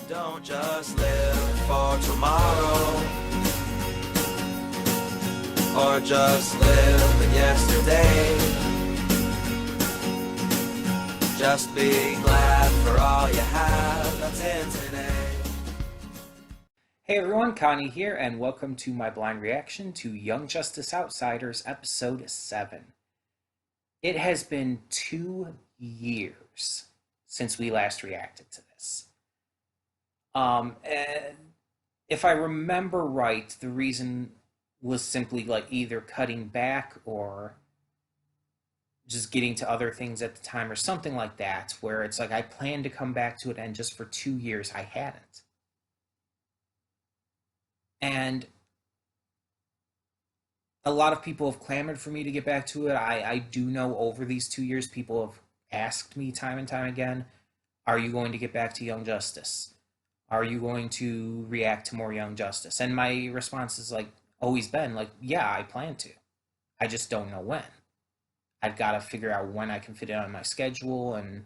Don't just live for tomorrow, or just live in yesterday. Just be glad for all you have that's in today. Hey everyone, Connie here, and welcome to my blind reaction to Young Justice Outsiders Episode 7. It has been 2 years since we last reacted to this. And if I remember right, the reason was simply like either cutting back or just getting to other things at the time or something like that, where it's like I planned to come back to it and just for 2 years I hadn't. And a lot of people have clamored for me to get back to it. I do know over these 2 years, people have asked me time and time again, are you going to get back to Young Justice? Are you going to react to more Young Justice? And my response is like always been like, yeah, I plan to. I just don't know when. I've got to figure out when I can fit it on my schedule, and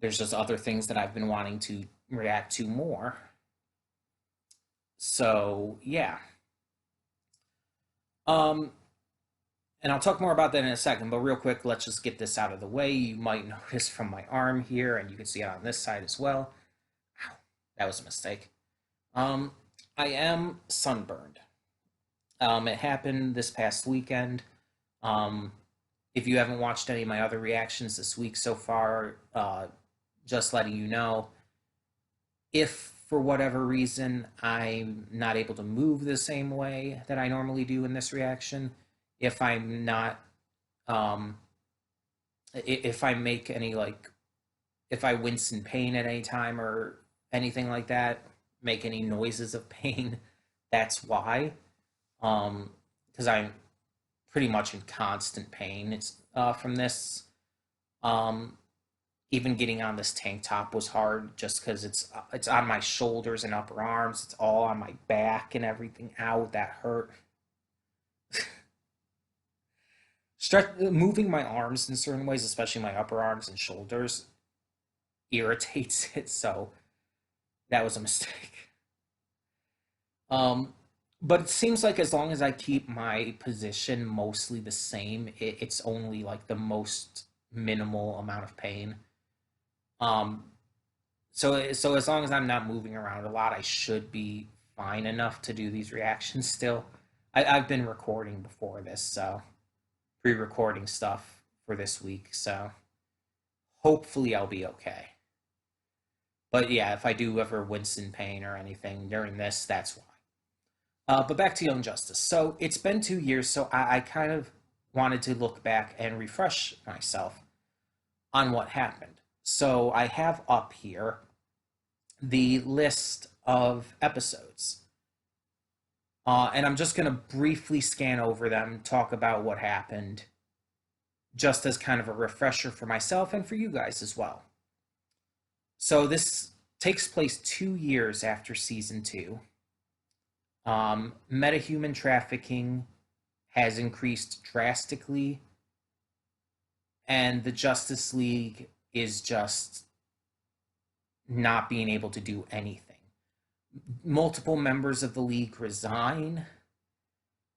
there's just other things that I've been wanting to react to more. So yeah. And I'll talk more about that in a second, but real quick, let's just get this out of the way. You might notice from my arm here, and you can see it on this side as well. Ow, that was a mistake. I am sunburned. It happened this past weekend. If you haven't watched any of my other reactions this week so far, just letting you know, if for whatever reason I'm not able to move the same way that I normally do in this reaction, if I'm not, if I make any like, if I wince in pain at any time or anything like that, make any noises of pain, that's why. Because I'm pretty much in constant pain. It's from this. Even getting on this tank top was hard, just because it's on my shoulders and upper arms. It's all on my back and everything. Ow, that hurt. Moving my arms in certain ways, especially my upper arms and shoulders, irritates it. So that was a mistake. But it seems like as long as I keep my position mostly the same, it's only like the most minimal amount of pain. So as long as I'm not moving around a lot, I should be fine enough to do these reactions still. I've been recording before this, so pre-recording stuff for this week, so hopefully I'll be okay. But yeah, if I do ever wince in pain or anything during this, that's why. But back to Young Justice. So it's been 2 years, so I kind of wanted to look back and refresh myself on what happened. So I have up here the list of episodes. And I'm just going to briefly scan over them, talk about what happened, just as kind of a refresher for myself and for you guys as well. So this takes place 2 years after season 2. Metahuman trafficking has increased drastically, and the Justice League is just not being able to do anything. Multiple members of the League resign,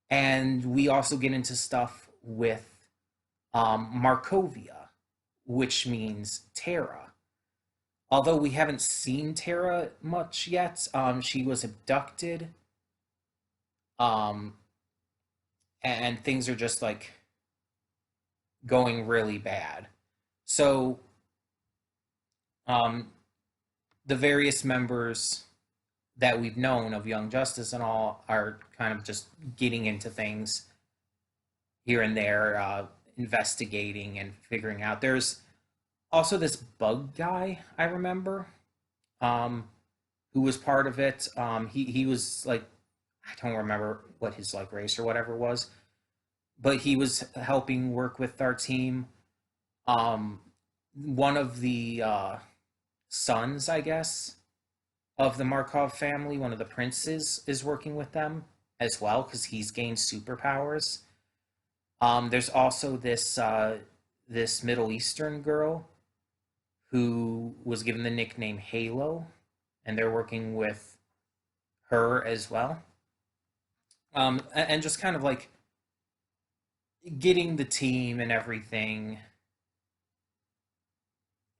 and we also get into stuff with Markovia, which means Terra. Although we haven't seen Terra much yet, she was abducted, and things are just like going really bad. So the various members that we've known of Young Justice and all are kind of just getting into things here and there, investigating and figuring out. There's also this bug guy I remember, who was part of it. He was like, I don't remember what his like race or whatever was, but he was helping work with our team. One of the sons, I guess, of the Markov family, one of the princes, is working with them as well because he's gained superpowers. There's also this Middle Eastern girl who was given the nickname Halo, and they're working with her as well. And just kind of like getting the team and everything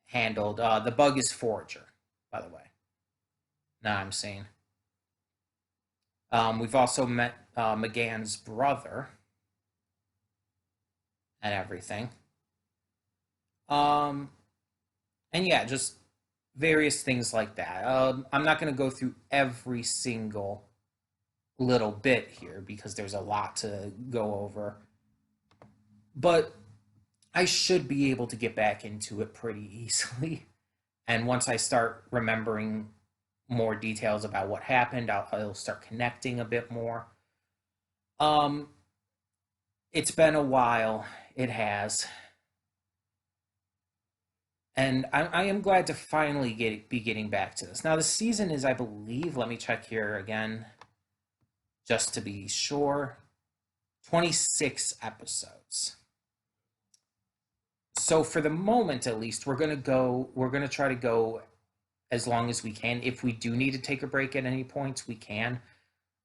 handled. The bug is Forager, by the way. Now I'm seeing. We've also met McGann's brother and everything. And yeah, just various things like that. I'm not going to go through every single little bit here because there's a lot to go over. But I should be able to get back into it pretty easily. And once I start remembering more details about what happened, I'll start connecting a bit more. It's been a while. It has. And I am glad to finally be getting back to this. Now, the season is, I believe, let me check here again, just to be sure, 26 episodes. So for the moment, at least, we're going to try to go as long as we can. If we do need to take a break at any points, we can.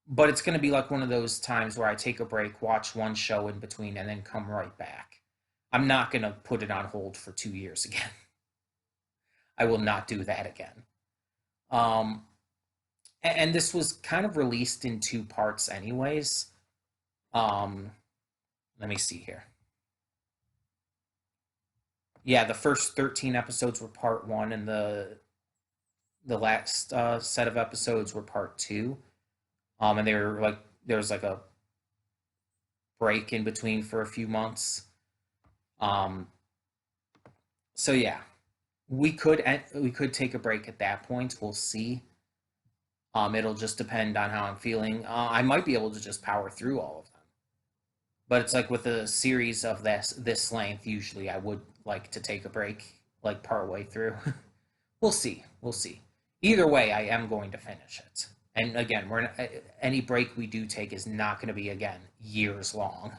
But it's going to be like one of those times where I take a break, watch one show in between, and then come right back. I'm not going to put it on hold for 2 years again. I will not do that again. And this was kind of released in 2 parts anyways. Let me see here. Yeah, the first 13 episodes were part 1, and the last set of episodes were part 2. And they were like, there was like a break in between for a few months. So yeah, we could take a break at that point. We'll see. It'll just depend on how I'm feeling. I might be able to just power through all of them. But it's like with a series of this length, usually I would like to take a break, like partway through. We'll see. We'll see. Either way, I am going to finish it. And again, any break we do take is not going to be, again, years long.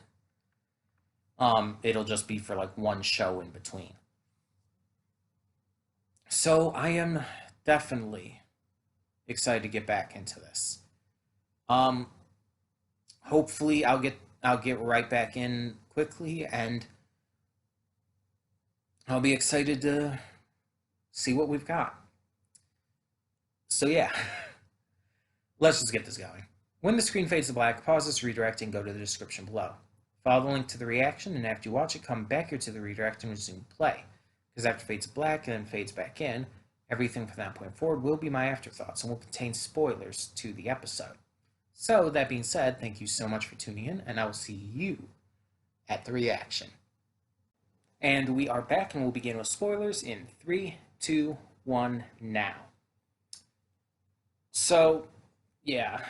It'll just be for like one show in between. So I am definitely excited to get back into this. Hopefully I'll get right back in quickly, and I'll be excited to see what we've got. So yeah, let's just get this going. When the screen fades to black, pause this redirect and go to the description below. Follow the link to the reaction, and after you watch it, come back here to the redirect and resume play. Because after it fades to black and then fades back in, everything from that point forward will be my afterthoughts and will contain spoilers to the episode. So, that being said, thank you so much for tuning in, and I will see you at the reaction. And we are back, and we'll begin with spoilers in 3, 2, 1, now. So, yeah.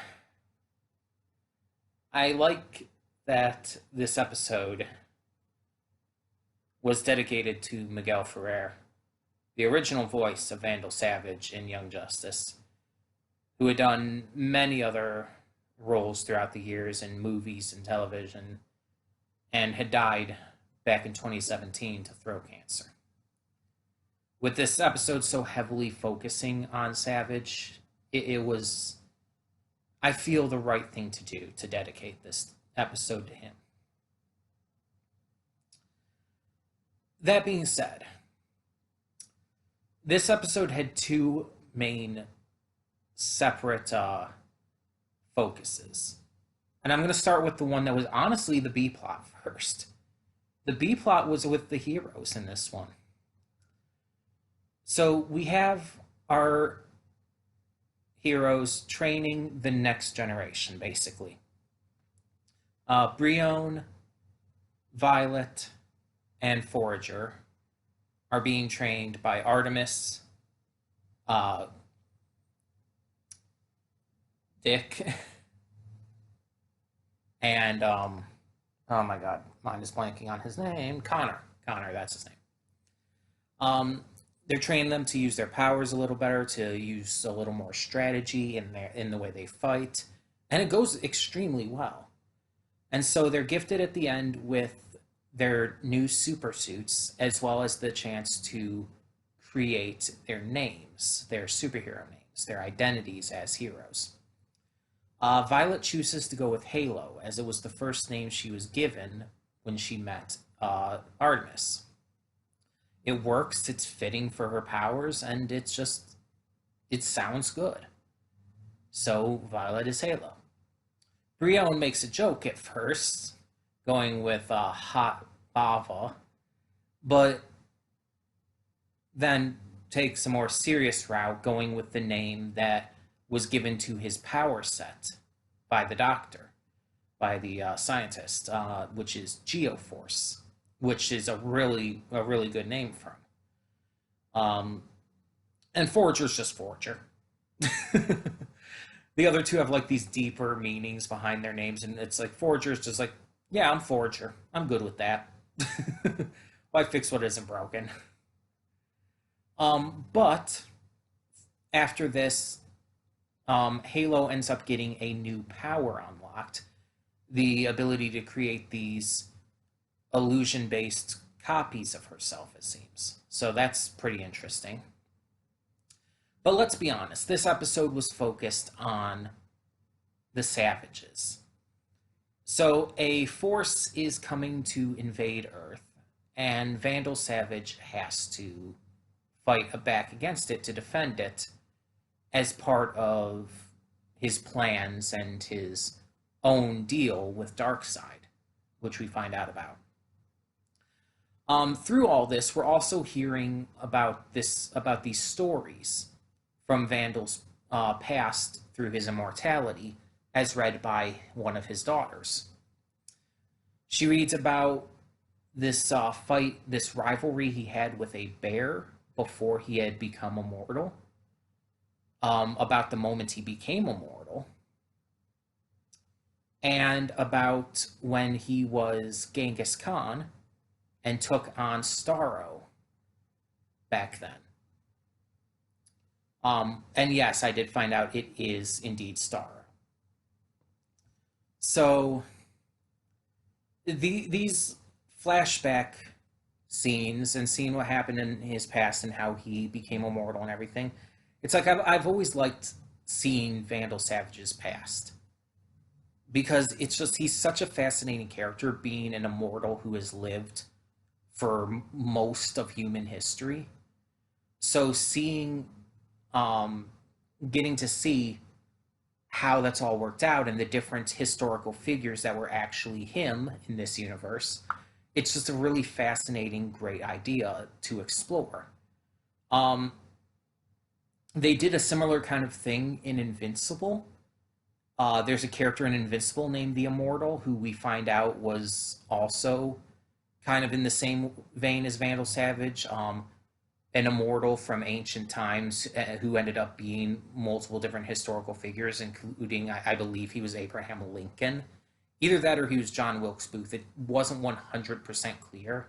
I like that this episode was dedicated to Miguel Ferrer, the original voice of Vandal Savage in Young Justice, who had done many other roles throughout the years in movies and television, and had died back in 2017 to throat cancer. With this episode so heavily focusing on Savage, it was, I feel, the right thing to do to dedicate this episode to him. That being said, this episode had 2 main separate focuses. And I'm going to start with the one that was honestly the B plot first. The B plot was with the heroes in this one. So we have our heroes training the next generation, basically. Brion, Violet, and Forager are being trained by Artemis, Dick, and oh my god, mine is blanking on his name. Connor, that's his name. They're training them to use their powers a little better, to use a little more strategy in the way they fight, and it goes extremely well. And so they're gifted at the end with their new super suits, as well as the chance to create their names, their superhero names, their identities as heroes. Violet chooses to go with Halo, as it was the first name she was given when she met Artemis. It works, it's fitting for her powers, and it sounds good. So Violet is Halo. Brienne makes a joke at first, going with hot lava, but then takes a more serious route, going with the name that was given to his power set by the doctor, by the scientist, which is Geoforce, which is a really good name for him. And Forger's just Forger. The other two have like these deeper meanings behind their names, and it's like Forger's just like, yeah, I'm Forger. I'm good with that. Why fix what isn't broken? But after this, Halo ends up getting a new power unlocked, the ability to create these illusion-based copies of herself, it seems. So that's pretty interesting. But let's be honest, this episode was focused on the Savages. So a force is coming to invade Earth, and Vandal Savage has to fight back against it to defend it as part of his plans and his own deal with Darkseid, which we find out about. Through all this, we're also hearing about these stories from Vandal's past through his immortality, as read by one of his daughters. She reads about this fight, this rivalry he had with a bear before he had become immortal, about the moment he became immortal, and about when he was Genghis Khan and took on Starro back then. And yes, I did find out it is indeed Starro. So these flashback scenes and seeing what happened in his past and how he became immortal and everything, it's like I've always liked seeing Vandal Savage's past, because it's just, he's such a fascinating character, being an immortal who has lived for most of human history. So seeing, getting to see how that's all worked out and the different historical figures that were actually him in this universe, it's just a really fascinating, great idea to explore. They did a similar kind of thing in Invincible. There's a character in Invincible named the Immortal, who we find out was also kind of in the same vein as Vandal Savage, an immortal from ancient times who ended up being multiple different historical figures, including, I believe he was Abraham Lincoln. Either that or he was John Wilkes Booth. It wasn't 100% clear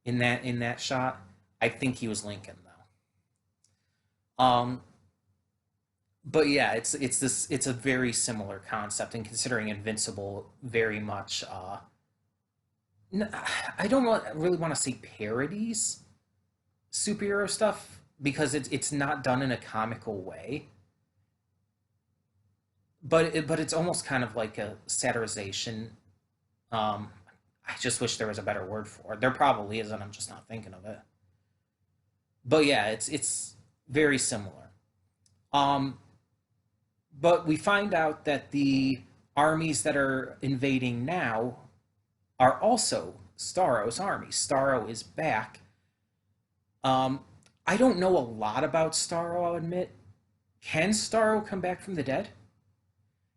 in that shot. I think he was Lincoln, though. But yeah, it's a very similar concept, and considering Invincible very much, I don't really want to say parodies superhero stuff, because it's not done in a comical way, but it's almost kind of like a satirization. I just wish there was a better word for it. There probably is, and I'm just not thinking of it. But yeah, it's very similar. But we find out that the armies that are invading now are also Starro's army. Starro is back. I don't know a lot about Starro, I'll admit. Can Starro come back from the dead?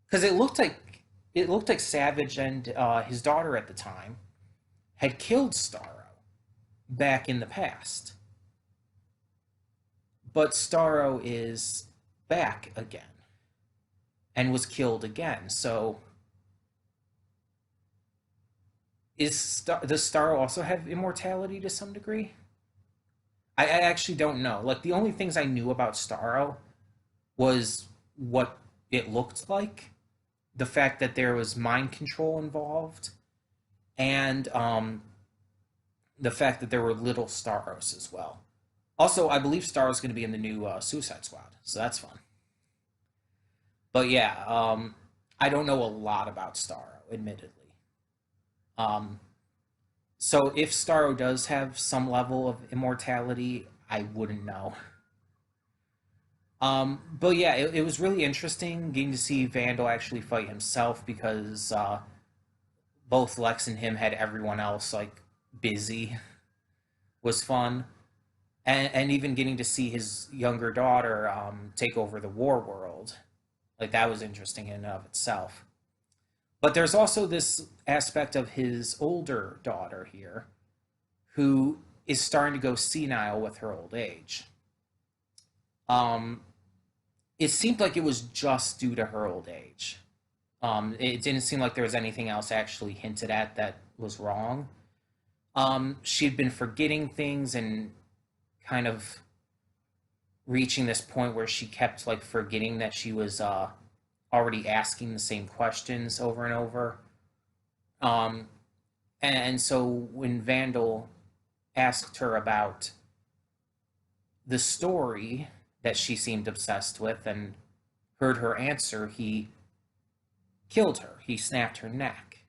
Because it looked like Savage and his daughter at the time had killed Starro back in the past. But Starro is back again and was killed again. So does Starro also have immortality to some degree? I actually don't know. Like, the only things I knew about Starro was what it looked like, the fact that there was mind control involved, and the fact that there were little Starros as well. Also, I believe Star is going to be in the new Suicide Squad, so that's fun. But yeah, I don't know a lot about Starro, admittedly. Um, so if Starro does have some level of immortality, I wouldn't know. But yeah, it was really interesting getting to see Vandal actually fight himself because both Lex and him had everyone else like busy was fun. And even getting to see his younger daughter take over the war world, like that was interesting in and of itself. But there's also this aspect of his older daughter here who is starting to go senile with her old age. Um, it seemed like it was just due to her old age. It didn't seem like there was anything else actually hinted at that was wrong. She'd been forgetting things and kind of reaching this point where she kept like forgetting that she was already asking the same questions over and over. Um, and so when Vandal asked her about the story that she seemed obsessed with and heard her answer, he killed her. He snapped her neck.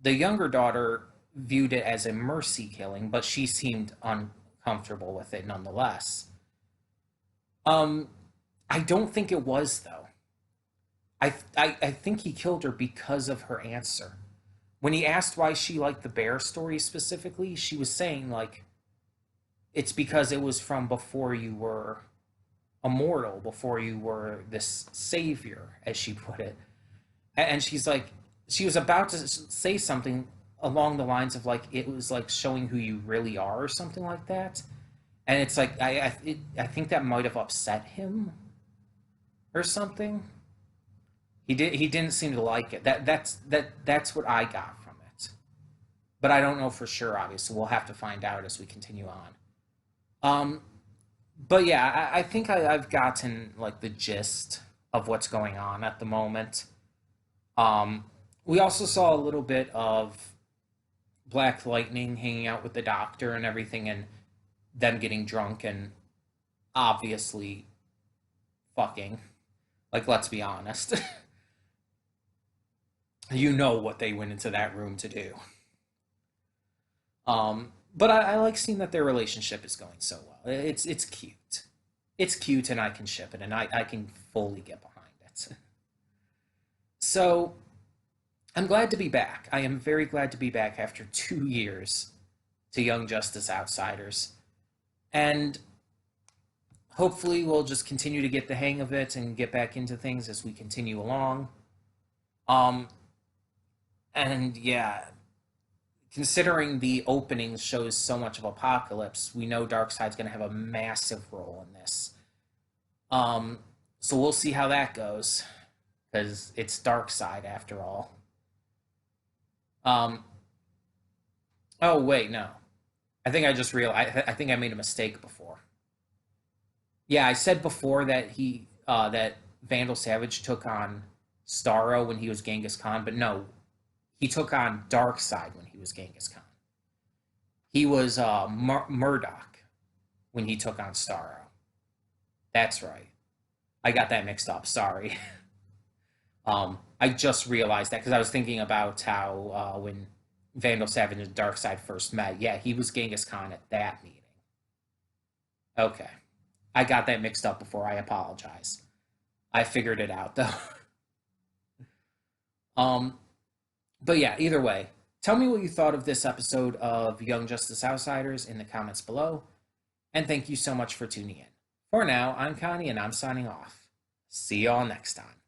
The younger daughter viewed it as a mercy killing, but she seemed uncomfortable with it nonetheless. Um, I don't think it was though. I think he killed her because of her answer. When he asked why she liked the bear story specifically, she was saying like it's because it was from before you were immortal, before you were this savior, as she put it. And she's like, she was about to say something along the lines of like it was like showing who you really are or something like that. And it's like I think that might have upset him or something. He didn't seem to like it. That's what I got from it. But I don't know for sure. Obviously, we'll have to find out as we continue on. Um, but yeah, I think I've gotten like the gist of what's going on at the moment. Um, we also saw a little bit of Black Lightning hanging out with the Doctor and everything, and them getting drunk and obviously fucking. Like, let's be honest. You know what they went into that room to do. But I like seeing that their relationship is going so well. It's cute. It's cute, and I can ship it, and I can fully get behind it. So I'm glad to be back. I am very glad to be back after 2 years to Young Justice Outsiders. And hopefully we'll just continue to get the hang of it and get back into things as we continue along. Um, and yeah, considering the opening shows so much of Apocalypse, we know Darkseid's going to have a massive role in this. So we'll see how that goes, because it's Darkseid after all. Um, oh wait, no. I think I just realized. I think I made a mistake before. Yeah, I said before that that Vandal Savage took on Starro when he was Genghis Khan, but no, he took on Darkseid when he was Genghis Khan. He was Murdoch when he took on Starro. That's right. I got that mixed up. Sorry. I just realized that because I was thinking about how when Vandal Savage and Darkseid first met, yeah, he was Genghis Khan at that meeting. Okay. I got that mixed up before. I apologize. I figured it out though. um, but yeah, either way, tell me what you thought of this episode of Young Justice Outsiders in the comments below. And thank you so much for tuning in. For now, I'm Connie and I'm signing off. See y'all next time.